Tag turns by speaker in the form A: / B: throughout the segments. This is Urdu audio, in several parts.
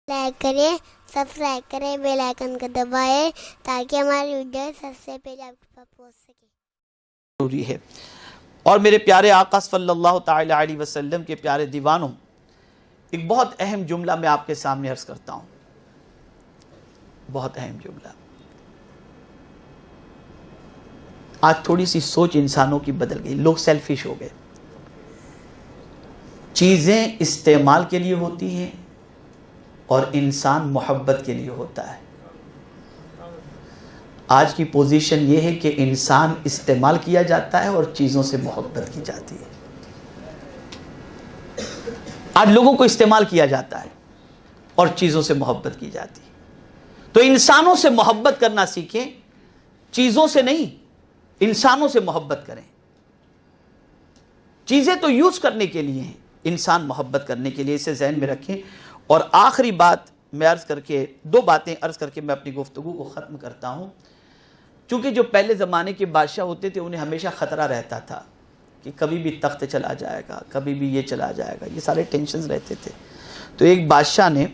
A: لائک کریں، سبسکرائب کریں، بیل آئیکن کو دبائیں تاکہ ہماری ویڈیو سب سے پہلے آپ کے پاس پہنچ سکے۔
B: ضروری ہے۔ اور میرے پیارے آقا صلی اللہ تعالی علیہ وسلم کے پیارے دیوانوں، ایک بہت اہم جملہ میں آپ کے سامنے عرض کرتا ہوں، بہت اہم جملہ۔ آج تھوڑی سی سوچ انسانوں کی بدل گئی، لوگ سیلفش ہو گئے۔ چیزیں استعمال کے لیے ہوتی ہیں اور انسان محبت کے لیے ہوتا ہے۔ آج کی پوزیشن یہ ہے کہ انسان استعمال کیا جاتا ہے اور چیزوں سے محبت کی جاتی ہے۔ آج لوگوں کو استعمال کیا جاتا ہے اور چیزوں سے محبت کی جاتی ہے۔ تو انسانوں سے محبت کرنا سیکھیں، چیزوں سے نہیں، انسانوں سے محبت کریں۔ چیزیں تو یوز کرنے کے لیے ہیں، انسان محبت کرنے کے لیے، اسے ذہن میں رکھیں۔ اور آخری بات میں دو باتیں عرض کر کے میں اپنی گفتگو کو ختم کرتا ہوں۔ چونکہ جو پہلے زمانے کے بادشاہ ہوتے تھے انہیں ہمیشہ خطرہ رہتا تھا کہ کبھی بھی تخت چلا جائے گا، کبھی بھی یہ چلا جائے گا، یہ سارے ٹینشنز رہتے تھے۔ تو ایک بادشاہ نے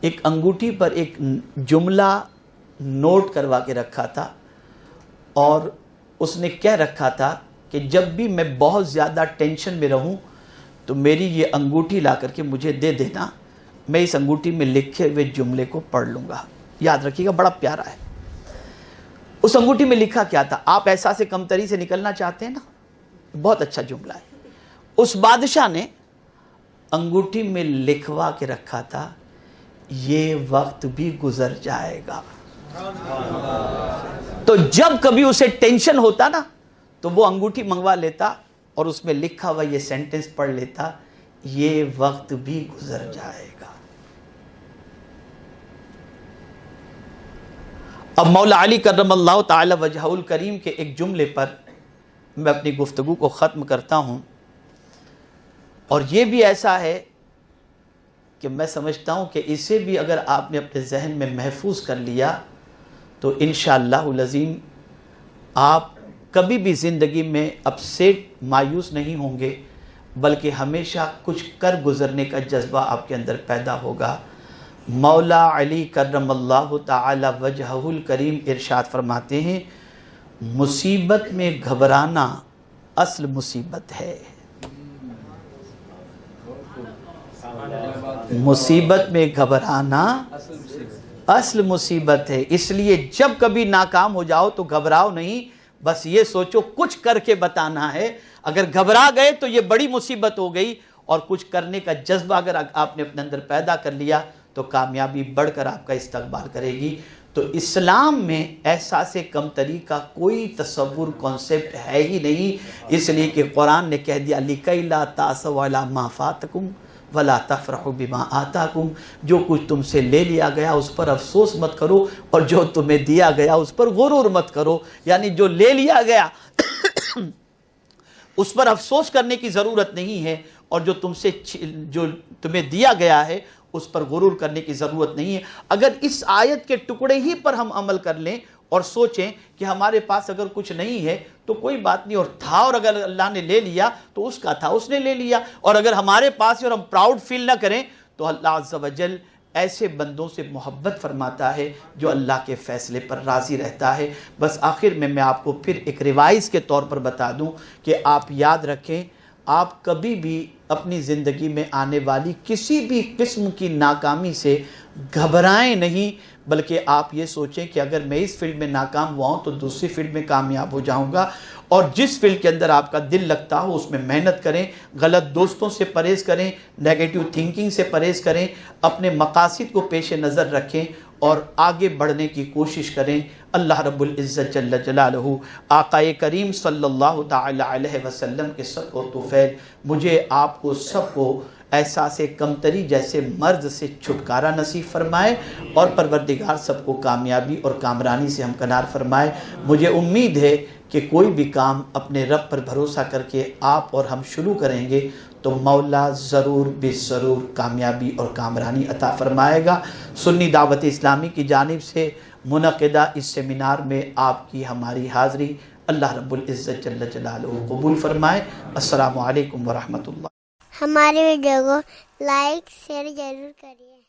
B: ایک انگوٹھی پر ایک جملہ نوٹ کروا کے رکھا تھا، اور اس نے کہہ رکھا تھا کہ جب بھی میں بہت زیادہ ٹینشن میں رہوں تو میری یہ انگوٹھی لا کر کے مجھے دے دینا، میں اس انگوٹھی میں لکھے ہوئے جملے کو پڑھ لوں گا۔ یاد رکھیے گا، بڑا پیارا ہے۔ اس انگوٹھی میں لکھا کیا تھا؟ آپ احساس کمتری سے نکلنا چاہتے ہیں نا، بہت اچھا جملہ ہے۔ اس بادشاہ نے انگوٹھی میں لکھوا کے رکھا تھا، یہ وقت بھی گزر جائے گا۔ تو جب کبھی اسے ٹینشن ہوتا نا تو وہ انگوٹھی منگوا لیتا اور اس میں لکھا ہوا یہ سینٹنس پڑھ لیتا، یہ وقت بھی گزر جائے گا۔ اب مولا علی کرم اللہ تعالی وجہہ الکریم کے ایک جملے پر میں اپنی گفتگو کو ختم کرتا ہوں، اور یہ بھی ایسا ہے کہ میں سمجھتا ہوں کہ اسے بھی اگر آپ نے اپنے ذہن میں محفوظ کر لیا تو انشاءاللہ العظیم آپ کبھی بھی زندگی میں اپ سیٹ مایوس نہیں ہوں گے، بلکہ ہمیشہ کچھ کر گزرنے کا جذبہ آپ کے اندر پیدا ہوگا۔ مولا علی کرم اللہ تعالی وجہہ الکریم ارشاد فرماتے ہیں، مصیبت میں گھبرانا اصل مصیبت ہے۔ مصیبت میں گھبرانا اصل مصیبت ہے۔ اس لیے جب کبھی ناکام ہو جاؤ تو گھبراؤ نہیں، بس یہ سوچو کچھ کر کے بتانا ہے۔ اگر گھبرا گئے تو یہ بڑی مصیبت ہو گئی، اور کچھ کرنے کا جذبہ اگر آپ نے اپنے اندر پیدا کر لیا تو کامیابی بڑھ کر آپ کا استقبال کرے گی۔ تو اسلام میں احساس کمتری کا کوئی تصور کانسیپٹ ہے ہی نہیں، اس لیے کہ قرآن نے کہہ دیا لِكَيْ لَا تَأْسَوْا عَلَىٰ مَا فَاتَكُمْ وَلَا تَفْرَحُوا بِمَا آتَاكُمْ۔ جو کچھ تم سے لے لیا گیا اس پر افسوس مت کرو، اور جو تمہیں دیا گیا اس پر غرور مت کرو۔ یعنی جو لے لیا گیا اس پر افسوس کرنے کی ضرورت نہیں ہے، اور جو تمہیں دیا گیا ہے اس پر غرور کرنے کی ضرورت نہیں ہے۔ اگر اس آیت کے ٹکڑے ہی پر ہم عمل کر لیں اور سوچیں کہ ہمارے پاس اگر کچھ نہیں ہے تو کوئی بات نہیں، اور تھا اور اگر اللہ نے لے لیا تو اس کا تھا، اس نے لے لیا، اور اگر ہمارے پاس ہے اور ہم پراؤڈ فیل نہ کریں تو اللہ عز و جل ایسے بندوں سے محبت فرماتا ہے جو اللہ کے فیصلے پر راضی رہتا ہے۔ بس آخر میں آپ کو پھر ایک ریوائز کے طور پر بتا دوں کہ آپ یاد رکھیں، آپ کبھی بھی اپنی زندگی میں آنے والی کسی بھی قسم کی ناکامی سے گھبرائیں نہیں، بلکہ آپ یہ سوچیں کہ اگر میں اس فیلڈ میں ناکام ہوا ہوں تو دوسری فیلڈ میں کامیاب ہو جاؤں گا، اور جس فیلڈ کے اندر آپ کا دل لگتا ہو اس میں محنت کریں، غلط دوستوں سے پرہیز کریں، نیگیٹو تھنکنگ سے پرہیز کریں، اپنے مقاصد کو پیش نظر رکھیں اور آگے بڑھنے کی کوشش کریں۔ اللہ رب العزت جل جلالہ آقا کریم صلی اللہ تعالی علیہ وسلم کے صدقہ و طفیل مجھے آپ کو سب کو احساس کمتری جیسے مرض سے چھٹکارا نصیب فرمائے، اور پروردگار سب کو کامیابی اور کامرانی سے ہمکنار فرمائے۔ مجھے امید ہے کہ کوئی بھی کام اپنے رب پر بھروسہ کر کے آپ اور ہم شروع کریں گے تو مولا ضرور بے ضرور کامیابی اور کامرانی عطا فرمائے گا۔ سنی دعوت اسلامی کی جانب سے منعقدہ اس سیمینار میں آپ کی ہماری حاضری اللہ رب العزت جل جلالہ قبول فرمائے۔ السلام علیکم ورحمۃ اللہ۔
A: ہماری ویڈیو کو لائک شیئر ضرور کریے.